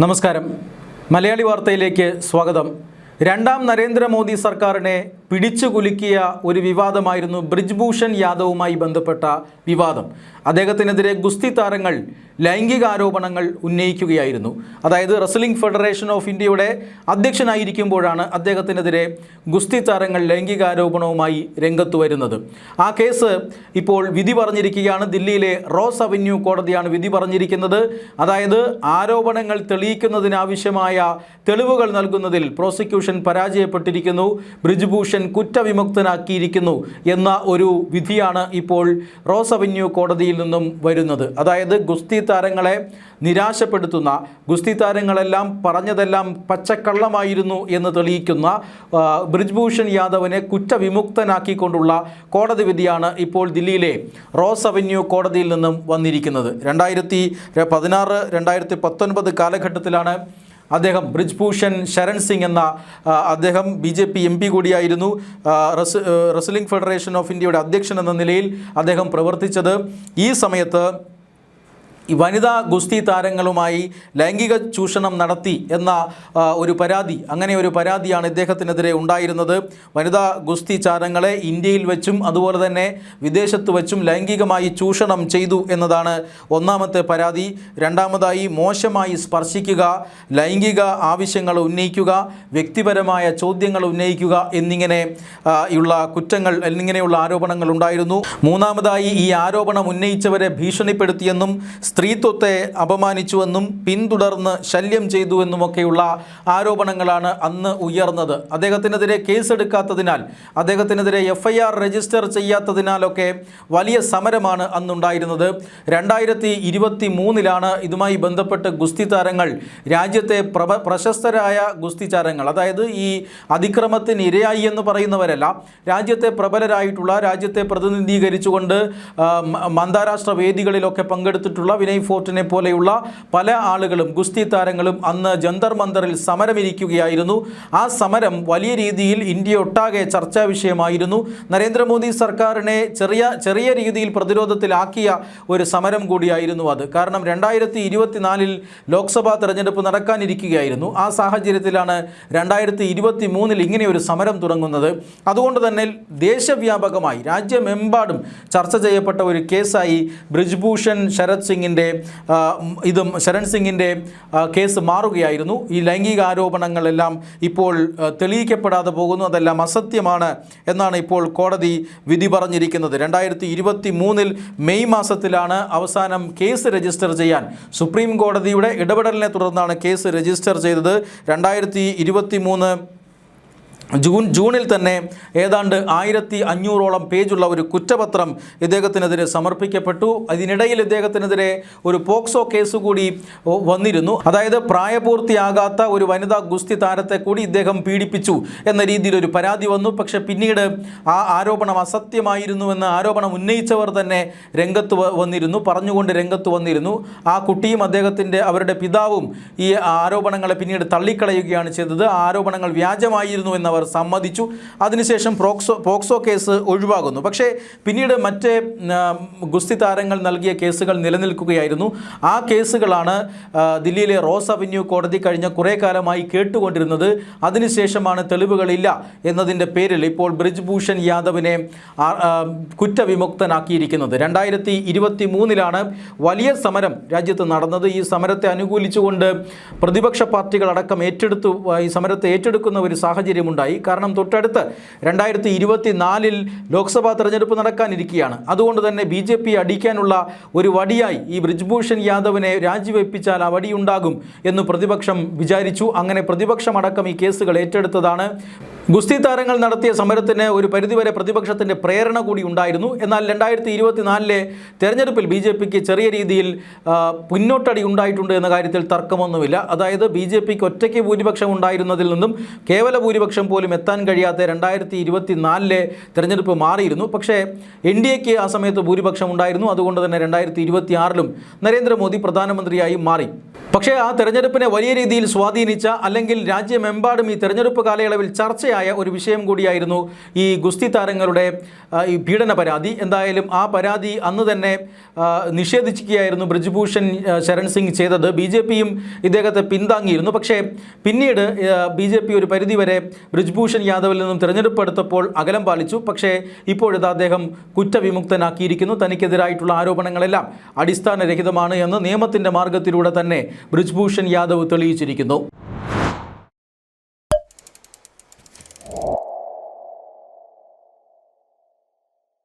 നമസ്കാരം. മലയാളി വാർത്തയിലേക്ക് സ്വാഗതം. രണ്ടാം നരേന്ദ്രമോദി സർക്കാരിനെ പിടിച്ചുകുലുക്കിയ ഒരു വിവാദമായിരുന്നു ബ്രിജ്ഭൂഷൺ യാദവുമായി ബന്ധപ്പെട്ട വിവാദം. അദ്ദേഹത്തിനെതിരെ ഗുസ്തി താരങ്ങൾ ലൈംഗികാരോപണങ്ങൾ ഉന്നയിക്കുകയായിരുന്നു. അതായത് റെസ്ലിംഗ് ഫെഡറേഷൻ ഓഫ് ഇന്ത്യയുടെ അധ്യക്ഷനായിരിക്കുമ്പോഴാണ് അദ്ദേഹത്തിനെതിരെ ഗുസ്തി താരങ്ങൾ ലൈംഗികാരോപണവുമായി രംഗത്ത് വരുന്നത്. ആ കേസ് ഇപ്പോൾ വിധി പറഞ്ഞിരിക്കുകയാണ്. ദില്ലിയിലെ റോസ് അവന്യൂ കോടതിയാണ് വിധി പറഞ്ഞിരിക്കുന്നത്. അതായത് ആരോപണങ്ങൾ തെളിയിക്കുന്നതിനാവശ്യമായ തെളിവുകൾ നൽകുന്നതിൽ പ്രോസിക്യൂഷൻ പരാജയപ്പെട്ടിരിക്കുന്നു, ബ്രിജ്ഭൂഷൺ കുറ്റവിമുക്തനാക്കിയിരിക്കുന്നു എന്ന ഒരു വിധിയാണ് ഇപ്പോൾ റോസ് അവന്യൂ കോടതിയിൽ നിന്നും വരുന്നത്. അതായത് ഗുസ്തി താരങ്ങളെ നിരാശപ്പെടുത്തുന്ന, ഗുസ്തി താരങ്ങളെല്ലാം പറഞ്ഞതെല്ലാം പച്ചക്കള്ളമായിരുന്നു എന്ന് തെളിയിക്കുന്ന ബ്രിജ്ഭൂഷൺ യാദവിനെ കുറ്റവിമുക്തനാക്കിക്കൊണ്ടുള്ള കോടതി വിധിയാണ് ഇപ്പോൾ ദില്ലിയിലെ റോസ് അവന്യൂ കോടതിയിൽ നിന്നും വന്നിരിക്കുന്നത്. 2016-2019 കാലഘട്ടത്തിലാണ് അദ്ദേഹം ബ്രിജ്ഭൂഷൺ ശരൺ സിംഗ് എന്ന അദ്ദേഹം BJP MP കൂടിയായിരുന്നു. റെസ്ലിംഗ് ഫെഡറേഷൻ ഓഫ് ഇന്ത്യയുടെ അധ്യക്ഷൻ എന്ന നിലയിൽ അദ്ദേഹം പ്രവർത്തിച്ചത്. ഈ സമയത്ത് ഈ വനിതാ ഗുസ്തി താരങ്ങളുമായി ലൈംഗിക ചൂഷണം നടത്തി എന്ന ഒരു പരാതി, അങ്ങനെ ഒരു പരാതിയാണ് ഇദ്ദേഹത്തിനെതിരെ ഉണ്ടായിരുന്നത്. വനിതാ ഗുസ്തി താരങ്ങളെ ഇന്ത്യയിൽ വെച്ചും അതുപോലെ തന്നെ വിദേശത്ത് വെച്ചും ലൈംഗികമായി ചൂഷണം ചെയ്തു എന്നതാണ് ഒന്നാമത്തെ പരാതി. രണ്ടാമതായി മോശമായി സ്പർശിക്കുക, ലൈംഗിക ആവശ്യങ്ങൾ ഉന്നയിക്കുക, വ്യക്തിപരമായ ചോദ്യങ്ങൾ ഉന്നയിക്കുക എന്നിങ്ങനെ ഉള്ള കുറ്റങ്ങൾ, എന്നിങ്ങനെയുള്ള ആരോപണങ്ങൾ ഉണ്ടായിരുന്നു. മൂന്നാമതായി ഈ ആരോപണം ഉന്നയിച്ചവരെ ഭീഷണിപ്പെടുത്തിയെന്നും സ്ത്രീത്വത്തെ അപമാനിച്ചുവെന്നും പിന്തുടർന്ന് ശല്യം ചെയ്തുവെന്നുമൊക്കെയുള്ള ആരോപണങ്ങളാണ് അന്ന് ഉയർന്നത്. അദ്ദേഹത്തിനെതിരെ കേസെടുക്കാത്തതിനാൽ, അദ്ദേഹത്തിനെതിരെ FIR രജിസ്റ്റർ ചെയ്യാത്തതിനാലൊക്കെ വലിയ സമരമാണ് അന്നുണ്ടായിരുന്നത്. 2023 ഇതുമായി ബന്ധപ്പെട്ട് ഗുസ്തി താരങ്ങൾ, രാജ്യത്തെ പ്രശസ്തരായ ഗുസ്തി താരങ്ങൾ, അതായത് ഈ അതിക്രമത്തിന് ഇരയായി എന്ന് പറയുന്നവരല്ല, രാജ്യത്തെ പ്രബലരായിട്ടുള്ള, രാജ്യത്തെ പ്രതിനിധീകരിച്ചുകൊണ്ട് അന്താരാഷ്ട്ര വേദികളിലൊക്കെ പങ്കെടുത്തിട്ടുള്ള വിനയ് ഫോർട്ടിനെ പോലെയുള്ള പല ആളുകളും, ഗുസ്തി താരങ്ങളും അന്ന് ജന്തർ മന്ദറിൽ സമരമിരിക്കുകയായിരുന്നു. ആ സമരം വലിയ രീതിയിൽ ഇന്ത്യയൊട്ടാകെ ചർച്ചാ വിഷയമായിരുന്നു. നരേന്ദ്രമോദി സർക്കാരിനെ ചെറിയ രീതിയിൽ പ്രതിരോധത്തിലാക്കിയ ഒരു സമരം കൂടിയായിരുന്നു അത്. കാരണം 2024 ലോക്സഭാ തെരഞ്ഞെടുപ്പ് നടക്കാനിരിക്കുകയായിരുന്നു. ആ സാഹചര്യത്തിലാണ് 2023 ഇങ്ങനെ ഒരു സമരം തുടങ്ങുന്നത്. അതുകൊണ്ട് തന്നെ ദേശവ്യാപകമായി രാജ്യമെമ്പാടും ചർച്ച ചെയ്യപ്പെട്ട ഒരു കേസായി ബ്രിജ്ഭൂഷൺ ശരൺ സിംഗിൻ്റെ കേസ് മാറുകയായിരുന്നു. ഈ ലൈംഗിക ആരോപണങ്ങളെല്ലാം ഇപ്പോൾ തെളിയിക്കപ്പെടാതെ പോകുന്നു, അതെല്ലാം അസത്യമാണ് എന്നാണ് ഇപ്പോൾ കോടതി വിധി പറഞ്ഞിരിക്കുന്നത്. 2023 മെയ് മാസത്തിലാണ് അവസാനം കേസ് രജിസ്റ്റർ ചെയ്യാൻ, സുപ്രീം കോടതിയുടെ ഇടപെടലിനെ തുടർന്നാണ് കേസ് രജിസ്റ്റർ ചെയ്തത്. 2023 ജൂണിൽ തന്നെ ഏതാണ്ട് 1500ഓളം പേജുള്ള ഒരു കുറ്റപത്രം ഇദ്ദേഹത്തിനെതിരെ സമർപ്പിക്കപ്പെട്ടു. അതിനിടയിൽ ഇദ്ദേഹത്തിനെതിരെ ഒരു പോക്സോ കേസ് കൂടി വന്നിരുന്നു. അതായത് പ്രായപൂർത്തിയാകാത്ത ഒരു വനിതാ ഗുസ്തി താരത്തെ കൂടി ഇദ്ദേഹം പീഡിപ്പിച്ചു എന്ന രീതിയിലൊരു പരാതി വന്നു. പക്ഷേ പിന്നീട് ആ ആരോപണം അസത്യമായിരുന്നുവെന്ന് ആരോപണം ഉന്നയിച്ചവർ തന്നെ പറഞ്ഞുകൊണ്ട് രംഗത്ത് വന്നിരുന്നു. ആ കുട്ടിയും അവരുടെ പിതാവും ഈ ആരോപണങ്ങളെ പിന്നീട് തള്ളിക്കളയുകയാണ് ചെയ്തത്. ആ ആരോപണങ്ങൾ വ്യാജമായിരുന്നു എന്നവർ സമ്മതിച്ചു. അതിനുശേഷം പോക്സോ കേസ് ഒഴിവാകുന്നു. പക്ഷേ പിന്നീട് മറ്റേ ഗുസ്തി താരങ്ങൾ നൽകിയ കേസുകൾ നിലനിൽക്കുകയായിരുന്നു. ആ കേസുകളാണ് ദില്ലിയിലെ റോസ് അവന്യൂ കോടതി കഴിഞ്ഞ കുറേ കാലമായി കേട്ടുകൊണ്ടിരുന്നത്. അതിനുശേഷമാണ് തെളിവുകളില്ല എന്നതിൻ്റെ പേരിൽ ഇപ്പോൾ ബ്രിജ്ഭൂഷൺ യാദവിനെ കുറ്റവിമുക്തനാക്കിയിരിക്കുന്നത്. 2023 വലിയ സമരം രാജ്യത്ത് നടന്നത്. ഈ സമരത്തെ അനുകൂലിച്ചുകൊണ്ട് പ്രതിപക്ഷ പാർട്ടികളടക്കം ഈ സമരത്തെ ഏറ്റെടുക്കുന്ന ഒരു സാഹചര്യമുണ്ടായി. കാരണം തൊട്ടടുത്ത് 2024 ലോക്സഭാ തെരഞ്ഞെടുപ്പ് നടക്കാനിരിക്കുകയാണ്. അതുകൊണ്ട് തന്നെ BJP അടിക്കാനുള്ള ഒരു വടിയായി ഈ ബ്രിജ്ഭൂഷൺ യാദവിനെ രാജിവെപ്പിച്ചാൽ ആ വടിയുണ്ടാകും എന്ന് പ്രതിപക്ഷം വിചാരിച്ചു. അങ്ങനെ പ്രതിപക്ഷമടക്കം ഈ കേസുകൾ ഏറ്റെടുത്തതാണ്. ഗുസ്തി താരങ്ങൾ നടത്തിയ സമരത്തിന് ഒരു പരിധിവരെ പ്രതിപക്ഷത്തിൻ്റെ പ്രേരണ കൂടി ഉണ്ടായിരുന്നു. എന്നാൽ 2024 തെരഞ്ഞെടുപ്പിൽ BJPക്ക് ചെറിയ രീതിയിൽ പിന്നോട്ടടി ഉണ്ടായിട്ടുണ്ട് എന്ന കാര്യത്തിൽ തർക്കമൊന്നുമില്ല. അതായത് BJPക്ക് ഒറ്റയ്ക്ക് ഭൂരിപക്ഷം ഉണ്ടായിരുന്നതിൽ നിന്നും കേവല ഭൂരിപക്ഷം പോലും എത്താൻ കഴിയാത്ത 2024 തെരഞ്ഞെടുപ്പ് മാറിയിരുന്നു. പക്ഷേ NDAക്ക് ആ സമയത്ത് ഭൂരിപക്ഷം ഉണ്ടായിരുന്നു. അതുകൊണ്ട് തന്നെ 2026 നരേന്ദ്രമോദി പ്രധാനമന്ത്രിയായി മാറി. പക്ഷേ ആ തെരഞ്ഞെടുപ്പിനെ വലിയ രീതിയിൽ സ്വാധീനിച്ച, അല്ലെങ്കിൽ രാജ്യമെമ്പാടും ഈ തെരഞ്ഞെടുപ്പ് കാലയളവിൽ ചർച്ചയായ ചർച്ചയായ ഒരു വിഷയം കൂടിയായിരുന്നു ഈ ഗുസ്തി താരങ്ങളുടെ ഈ പീഡന പരാതി. എന്തായാലും ആ പരാതി അന്ന് തന്നെ നിഷേധിക്കുകയായിരുന്നു ബ്രിജ്ഭൂഷൺ ശരൺ സിംഗ് ചെയ്തത്. BJPയും ഇദ്ദേഹത്തെ പിന്താങ്ങിയിരുന്നു. പക്ഷേ പിന്നീട് BJP ഒരു പരിധിവരെ ബ്രിജ്ഭൂഷൺ യാദവിൽ നിന്നും തിരഞ്ഞെടുപ്പ് എടുത്തപ്പോൾ അകലം പാലിച്ചു. പക്ഷേ ഇപ്പോഴിത് അദ്ദേഹം കുറ്റവിമുക്തനാക്കിയിരിക്കുന്നു. തനിക്കെതിരായിട്ടുള്ള ആരോപണങ്ങളെല്ലാം അടിസ്ഥാനരഹിതമാണ് എന്ന് നിയമത്തിൻ്റെ മാർഗത്തിലൂടെ തന്നെ ബ്രിജ്ഭൂഷൺ യാദവ് തെളിയിച്ചിരിക്കുന്നു.